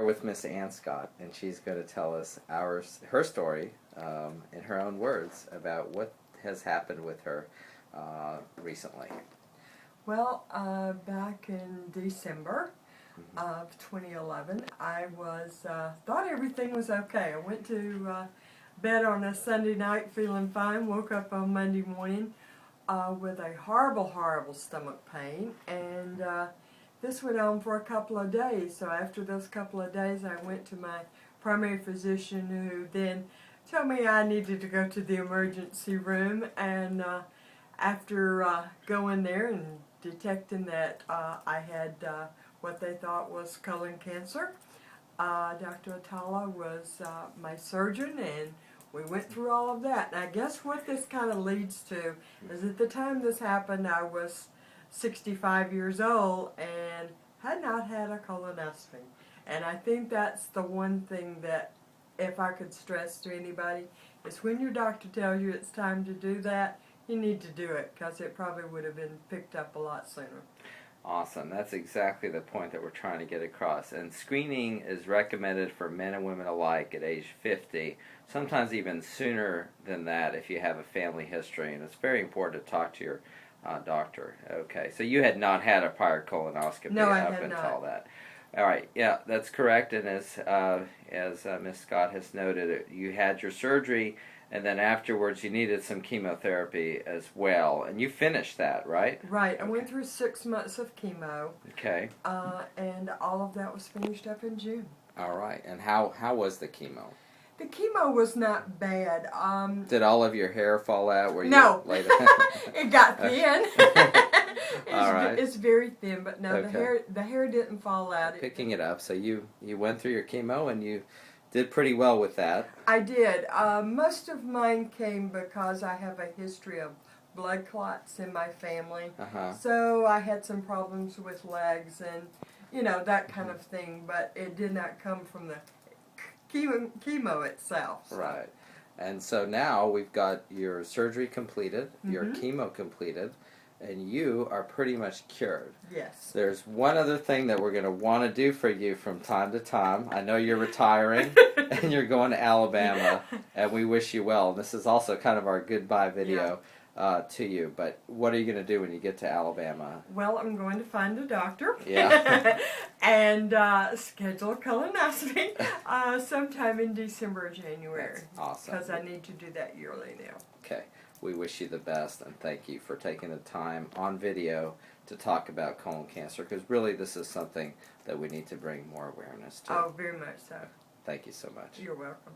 are with Miss Ann Scott, and she's going to tell us her story in her own words about what has happened with her recently. Well, back in December of 2011, I thought everything was okay. I went to bed on a Sunday night feeling fine, woke up on Monday morning with a horrible, horrible stomach pain, and this went on for a couple of days. So after those couple of days, I went to my primary physician, who then told me I needed to go to the emergency room, and after going there and detecting that I had what they thought was colon cancer, Dr. Atala was my surgeon, and we went through all of that. And I guess what this kind of leads to is at the time this happened, I was 65 years old and had not had a colonoscopy. And I think that's the one thing that, if I could stress to anybody, is when your doctor tells you it's time to do that, you need to do it, because it probably would have been picked up a lot sooner. Awesome. That's exactly the point that we're trying to get across. And screening is recommended for men and women alike at age 50, sometimes even sooner than that if you have a family history. And it's very important to talk to your doctor. Okay, so you had not had a prior colonoscopy up until that. All right, yeah, that's correct. And as Ms. Scott has noted, you had your surgery, and then afterwards you needed some chemotherapy as well. And you finished that, right? Right. I went through 6 months of chemo. Okay. And all of that was finished up in June. All right. And how was the chemo? The chemo was not bad. Did all of your hair fall out? No. It got thin. All right. It's very thin, but no, Okay. the hair didn't fall out. Picking it up. So you went through your chemo and you did pretty well with that. I did. Most of mine came because I have a history of blood clots in my family. So I had some problems with legs and, that kind of thing, but it did not come from the chemo itself. So. Right. And so now we've got your surgery completed, your chemo completed, and you are pretty much cured. Yes. There's one other thing that we're going to want to do for you from time to time. I know you're retiring and you're going to Alabama, and we wish you well. This is also kind of our goodbye video to you. But what are you going to do when you get to Alabama? Well, I'm going to find a doctor. Yeah. And schedule a colonoscopy sometime in December or January. That's awesome. Because I need to do that yearly now. Okay. We wish you the best, and thank you for taking the time on video to talk about colon cancer, because really this is something that we need to bring more awareness to. Oh, very much so. Thank you so much. You're welcome.